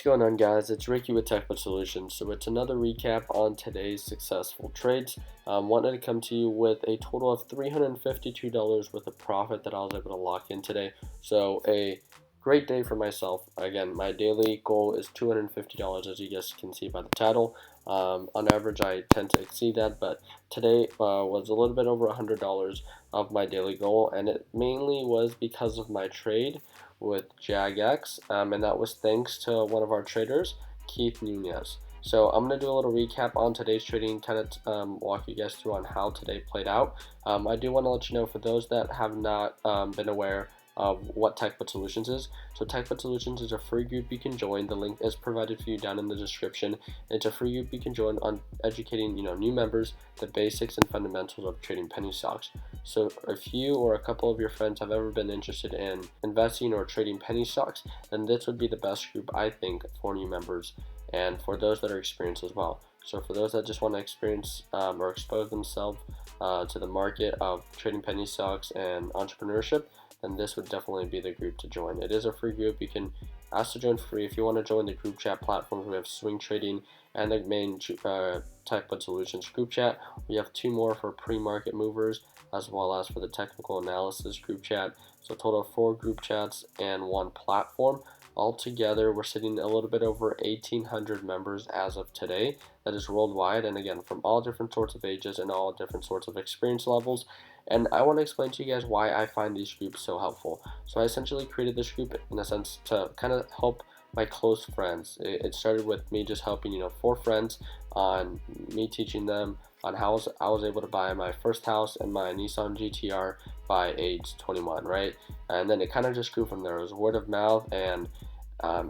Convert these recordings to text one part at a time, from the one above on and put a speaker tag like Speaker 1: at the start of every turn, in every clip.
Speaker 1: going on, guys? It's Ricky with TechBud Solutions. So it's another recap on today's successful trades. Wanted to come to you with a total of $352 worth of profit that I was able to lock in today. So a great day for myself. Again, my daily goal is $250, as you guys can see by the title. On average, I tend to exceed that, but today was a little bit over $100 of my daily goal, and it mainly was because of my trade with JAGX, and that was thanks to one of our traders, Keith Nunez. So I'm going to do a little recap on today's trading, kind of walk you guys through on how today played out. I do want to let you know, for those that have not been aware of what TechBud Solutions is. So TechBud Solutions is a free group you can join. The link is provided for you down in the description. It's a free group you can join on educating new members the basics and fundamentals of trading penny stocks. So if you or a couple of your friends have ever been interested in investing or trading penny stocks, then this would be the best group, I think, for new members and for those that are experienced as well. So for those that just want to experience or expose themselves to the market of trading penny stocks and entrepreneurship, then this would definitely be the group to join. It is a free group. You can ask to join free. If you want to join the group chat platforms, we have Swing Trading and the main TechBud Solutions group chat. We have two more for pre-market movers, as well as for the technical analysis group chat. So a total of 4 group chats and 1 platform. Altogether, we're sitting a little bit over 1,800 members as of today. That is worldwide, and again, from all different sorts of ages and all different sorts of experience levels. And I want to explain to you guys why I find these groups so helpful. So I essentially created this group in a sense to kind of help my close friends. It started with me just helping 4 friends on me teaching them on how I was able to buy my first house and my Nissan GTR by age 21, right? And then it kind of just grew from there. It was word of mouth, and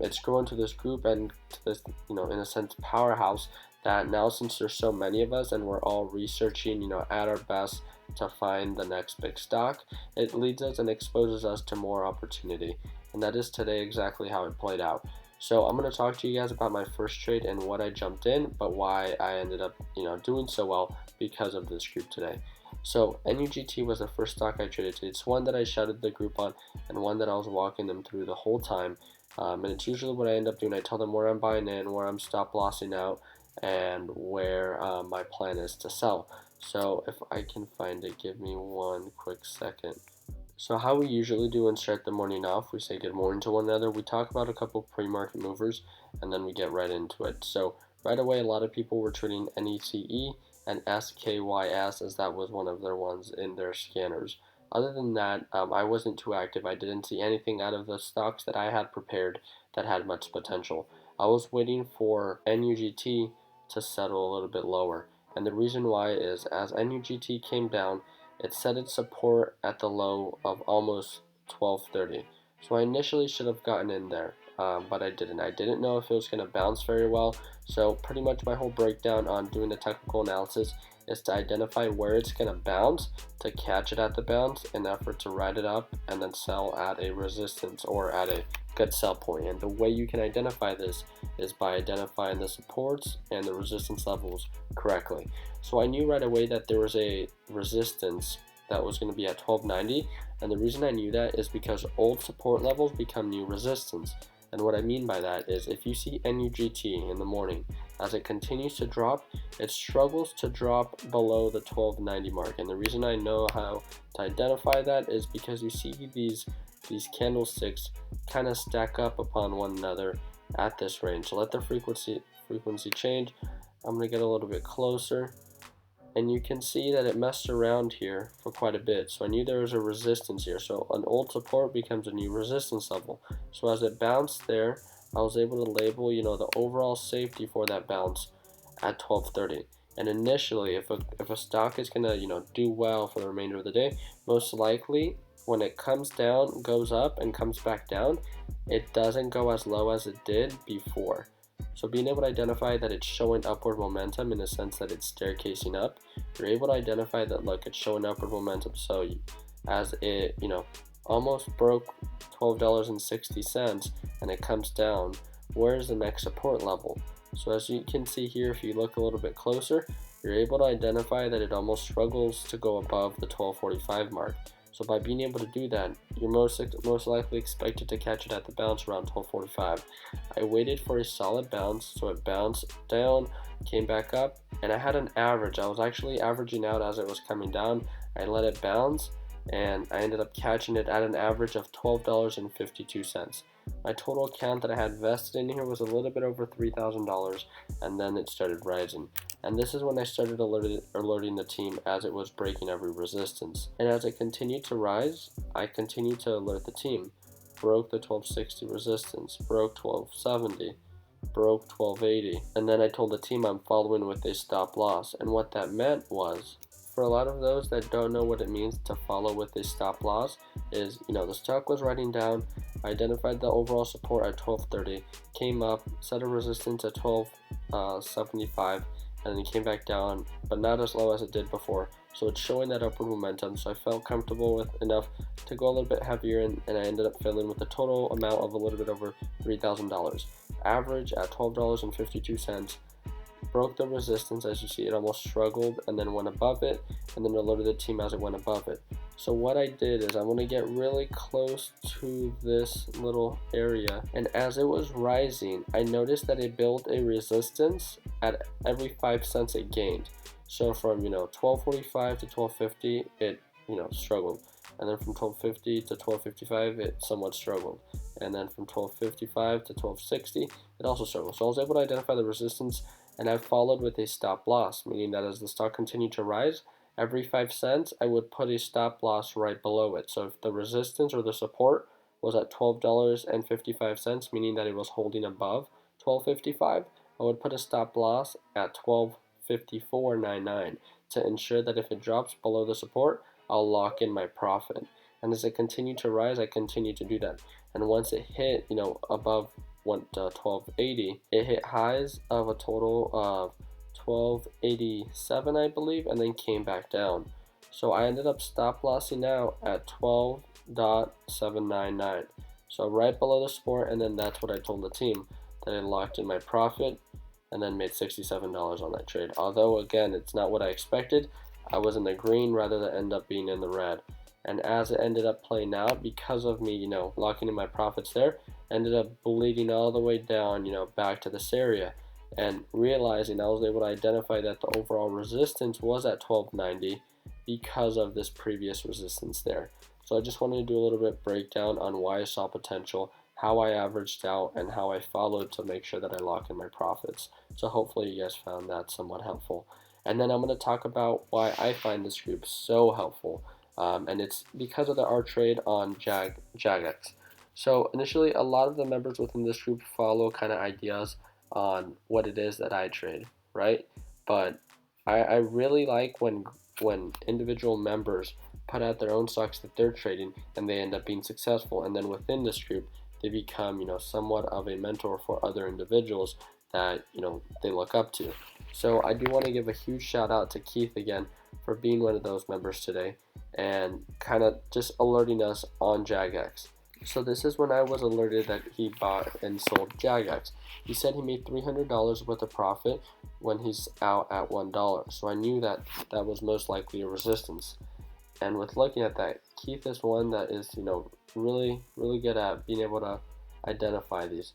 Speaker 1: it's grown to this group and to this, in a sense, powerhouse that now, since there's so many of us and we're all researching, at our best to find the next big stock, it leads us and exposes us to more opportunity. And that is today exactly how it played out. So I'm going to talk to you guys about my first trade and what I jumped in, but why I ended up, doing so well because of this group today. So NUGT was the first stock I traded today. It's one that I shouted the group on and one that I was walking them through the whole time. And it's usually what I end up doing. I tell them where I'm buying in, where I'm stop lossing out, and where my plan is to sell. So if I can find it, give me one quick second. So how we usually do and start the morning off, we say good morning to one another. We talk about a couple pre-market movers, and then we get right into it. So right away, a lot of people were trading NECE and SKYS, as that was one of their ones in their scanners. Other than that, I wasn't too active. I didn't see anything out of the stocks that I had prepared that had much potential. I was waiting for NUGT to settle a little bit lower. And the reason why is, as NUGT came down, it set its support at the low of almost 1230. So I initially should have gotten in there, but I didn't. I didn't know if it was going to bounce very well. So pretty much my whole breakdown on doing the technical analysis is to identify where it's going to bounce, to catch it at the bounce in an effort to ride it up and then sell at a resistance or at a good sell point. And the way you can identify this is by identifying the supports and the resistance levels correctly. So I knew right away that there was a resistance that was going to be at 1290, and the reason I knew that is because old support levels become new resistance. And what I mean by that is, if you see NUGT in the morning, as it continues to drop, it struggles to drop below the 1290 mark. And the reason I know how to identify that is because you see these candlesticks kind of stack up upon one another at this range. So let the frequency change. I'm going to get a little bit closer, and you can see that it messed around here for quite a bit. So I knew there was a resistance here. So an old support becomes a new resistance level. So as it bounced there, I was able to label, the overall safety for that bounce at 1230. And initially, if a stock is gonna, do well for the remainder of the day, most likely when it comes down, goes up and comes back down, it doesn't go as low as it did before. So being able to identify that it's showing upward momentum in the sense that it's staircasing up, you're able to identify that, look, it's showing upward momentum. So as it, almost broke $12.60 and it comes down, where's the next support level? So as you can see here, if you look a little bit closer, you're able to identify that it almost struggles to go above the 1245 mark. So by being able to do that, you're most likely expected to catch it at the bounce around 12:45. I waited for a solid bounce, so it bounced down, came back up, and I had an average. I was actually averaging out as it was coming down. I let it bounce, and I ended up catching it at an average of $12.52. My total account that I had vested in here was a little bit over $3,000, and then it started rising. And this is when I started alerting the team as it was breaking every resistance. And as it continued to rise, I continued to alert the team. Broke the 1260 resistance, broke 1270, broke 1280, and then I told the team I'm following with a stop loss. And what that meant was, for a lot of those that don't know what it means to follow with a stop loss, is, the stock was riding down, I identified the overall support at 1230, came up, set a resistance at 1275, and then it came back down, but not as low as it did before. So it's showing that upward momentum, so I felt comfortable with enough to go a little bit heavier, and I ended up filling with a total amount of a little bit over $3,000. Average at $12.52. Broke the resistance. As you see, it almost struggled and then went above it, and then alerted the team as it went above it. So what I did is I want to get really close to this little area, and as it was rising, I noticed that it built a resistance at every 5 cents it gained. So from 1245 to 1250, it struggled, and then from 1250 to 1255, it somewhat struggled, and then from 1255 to 1260, it also struggled. So I was able to identify the resistance, and I followed with a stop loss, meaning that as the stock continued to rise, every 5 cents, I would put a stop loss right below it. So if the resistance or the support was at $12.55, meaning that it was holding above $12.55, I would put a stop loss at $12.54.99 to ensure that if it drops below the support, I'll lock in my profit. And as it continued to rise, I continued to do that. And once it hit, above 1280, it hit highs of a total of 1287, I believe, and then came back down. So I ended up stop lossing out at 12.799. So right below the support, and then that's what I told the team, that I locked in my profit and then made $67 on that trade. Although again, it's not what I expected. I was in the green rather than end up being in the red. And as it ended up playing out, because of me, locking in my profits there, ended up bleeding all the way down, back to this area, and realizing I was able to identify that the overall resistance was at 1290 because of this previous resistance there. So I just wanted to do a little bit breakdown on why I saw potential, how I averaged out, and how I followed to make sure that I lock in my profits. So hopefully you guys found that somewhat helpful. And then I'm going to talk about why I find this group so helpful. And it's because of the R trade on JAGX. So initially, a lot of the members within this group follow kind of ideas on what it is that I trade, right? But I really like when individual members put out their own stocks that they're trading and they end up being successful. And then within this group, they become, somewhat of a mentor for other individuals that, they look up to. So I do want to give a huge shout out to Keith again for being one of those members today and kind of just alerting us on JAGX. So this is when I was alerted that he bought and sold JAGX. He said he made $300 worth of profit when he's out at $1. So I knew that that was most likely a resistance. And with looking at that, Keith is one that is, really good at being able to identify these.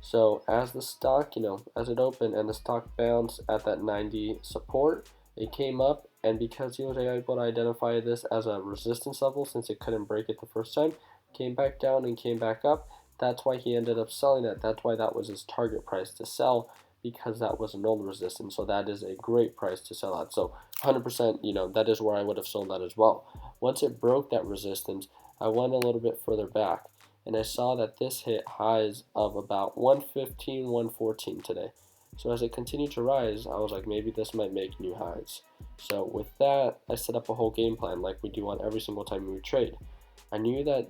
Speaker 1: So as the stock, as it opened and the stock bounced at that 90 support, it came up, and because he was able to identify this as a resistance level since it couldn't break it the first time, came back down and came back up. That's why he ended up selling it. That's why that was his target price to sell, because that was an old resistance. So that is a great price to sell at. So 100%, that is where I would have sold that as well. Once it broke that resistance, I went a little bit further back, and I saw that this hit highs of about 115, 114 today. So as it continued to rise, I was like, maybe this might make new highs. So with that, I set up a whole game plan like we do on every single time we trade. I knew that,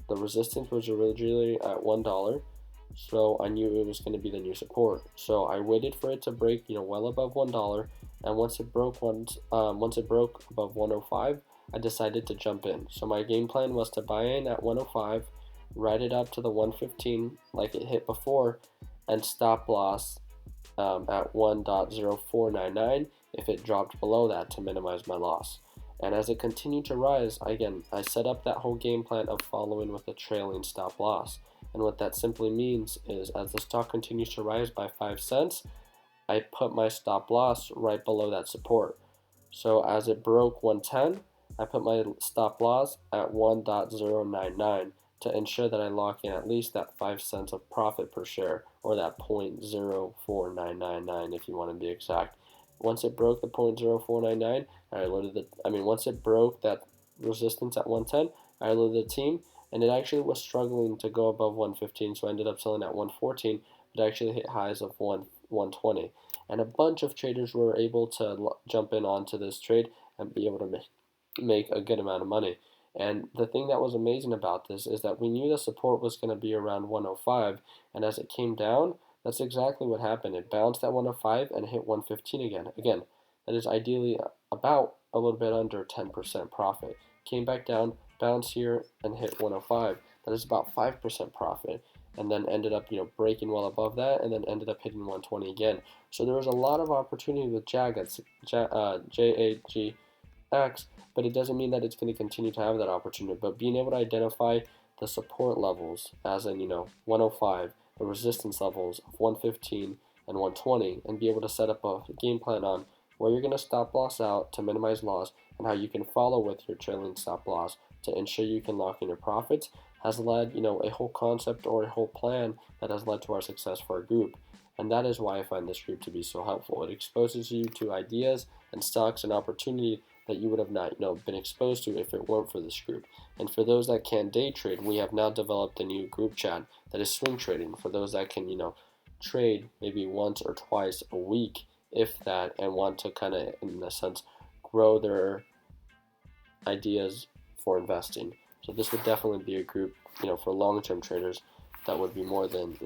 Speaker 1: the resistance was originally at $1, so I knew it was going to be the new support. So I waited for it to break, well above $1, and once it broke above 105, I decided to jump in. So my game plan was to buy in at 105, ride it up to the 115 like it hit before, and stop loss at 1.0499 if it dropped below that to minimize my loss. And as it continued to rise, again, I set up that whole game plan of following with a trailing stop loss. And what that simply means is as the stock continues to rise by 5 cents, I put my stop loss right below that support. So as it broke 110, I put my stop loss at 1.099 to ensure that I lock in at least that 5 cents of profit per share, or that 0.04999 if you want to be exact. Once it broke the 0.0499, once it broke that resistance at 110, I alerted the team, and it actually was struggling to go above 115, so I ended up selling at 114, but actually hit highs of 120. And a bunch of traders were able to jump in onto this trade and be able to make a good amount of money. And the thing that was amazing about this is that we knew the support was going to be around 105, and as it came down, that's exactly what happened. It bounced at 105 and hit 115 again. Again, that is ideally about a little bit under 10% profit. Came back down, bounced here, and hit 105. That is about 5% profit, and then ended up breaking well above that, and then ended up hitting 120 again. So there was a lot of opportunity with JAGX, JAGX, but it doesn't mean that it's going to continue to have that opportunity. But being able to identify the support levels, as in 105, the resistance levels of 115 and 120, and be able to set up a game plan on where you're going to stop loss out to minimize loss, and how you can follow with your trailing stop loss to ensure you can lock in your profits, has led a whole concept or a whole plan that has led to our success for our group. And that is why I find this group to be so helpful. It exposes you to ideas and stocks and opportunity that you would have not been exposed to if it weren't for this group. And for those that can day trade, we have now developed a new group chat that is swing trading. For those that can trade maybe once or twice a week, if that, and want to kind of in a sense grow their ideas for investing. So this would definitely be a group for long-term traders that would be more than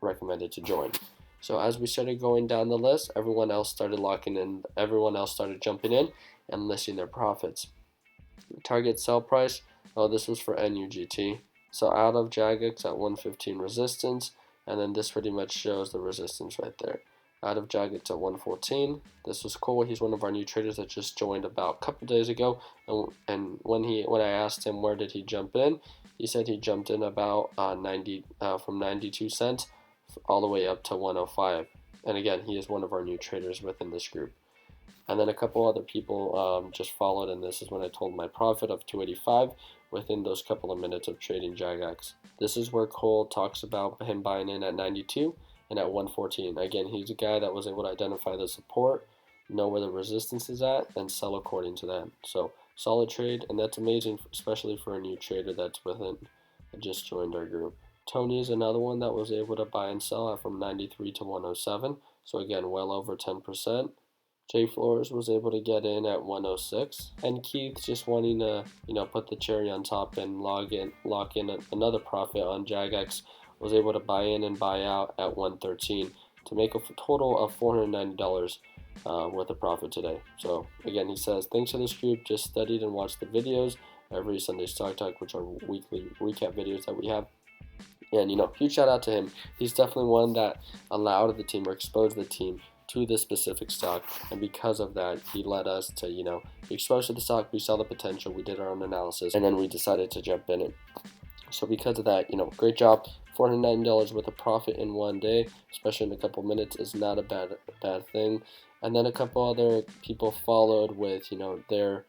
Speaker 1: recommended to join. So as we started going down the list, everyone else started locking in, everyone else started jumping in and listing their profits. Target sell price, this was for NUGT. So out of JAGX at 115 resistance, and then this pretty much shows the resistance right there. Out of JAGX at 114. This was cool. He's one of our new traders that just joined about a couple days ago. And when I asked him where did he jump in, he said he jumped in about from 92 cents all the way up to 105. And again, he is one of our new traders within this group. And then a couple other people just followed, and this is when I told my profit of 285 within those couple of minutes of trading JAGX. This is where Cole talks about him buying in at 92 and at 114. Again, he's a guy that was able to identify the support, know where the resistance is at, and sell according to that. So solid trade, and that's amazing, especially for a new trader that's that just joined our group. Tony is another one that was able to buy and sell from 93 to 107. So again, well over 10%. Jay Flores was able to get in at 106, and Keith, just wanting to put the cherry on top and lock in another profit on JAGX, was able to buy in and buy out at 113 to make a total of $490 worth of profit today. So again, he says, thanks to this group, just studied and watched the videos every Sunday Stock Talk, which are weekly recap videos that we have. And huge shout out to him. He's definitely one that allowed the team or exposed the team to this specific stock, and because of that, he led us to be exposed to the stock. We saw the potential, we did our own analysis, and then we decided to jump in it. So because of that, great job. $490 worth of profit in one day, especially in a couple minutes, is not a bad thing. And then a couple other people followed with their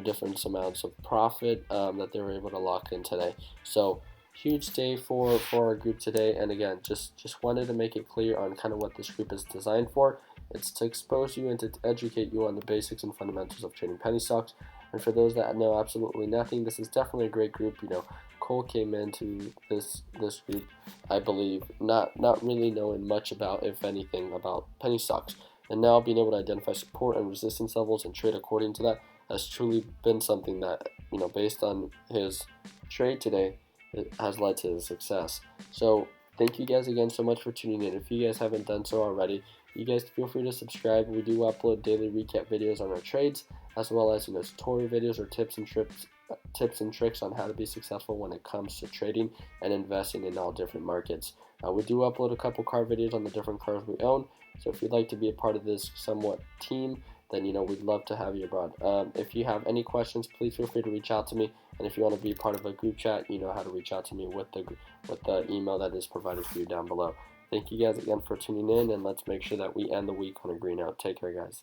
Speaker 1: different amounts of profit that they were able to lock in today. So huge day for our group today, and again, just wanted to make it clear on kind of what this group is designed for. It's to expose you and to educate you on the basics and fundamentals of trading penny stocks. And for those that know absolutely nothing, this is definitely a great group. Cole came into this group, I believe, not really knowing much about, if anything, about penny stocks, and now being able to identify support and resistance levels and trade according to that has truly been something that based on his trade today, it has led to success. So thank you guys again so much for tuning in. If you guys haven't done so already, you guys feel free to subscribe. We do upload daily recap videos on our trades, as well as tutorial videos or tips and tricks on how to be successful when it comes to trading and investing in all different markets. We do upload a couple car videos on the different cars we own. So if you'd like to be a part of this somewhat team, then we'd love to have you abroad. If you have any questions, please feel free to reach out to me. And if you want to be part of a group chat, you know how to reach out to me with the email that is provided for you down below. Thank you guys again for tuning in, and let's make sure that we end the week on a green note. Take care, guys.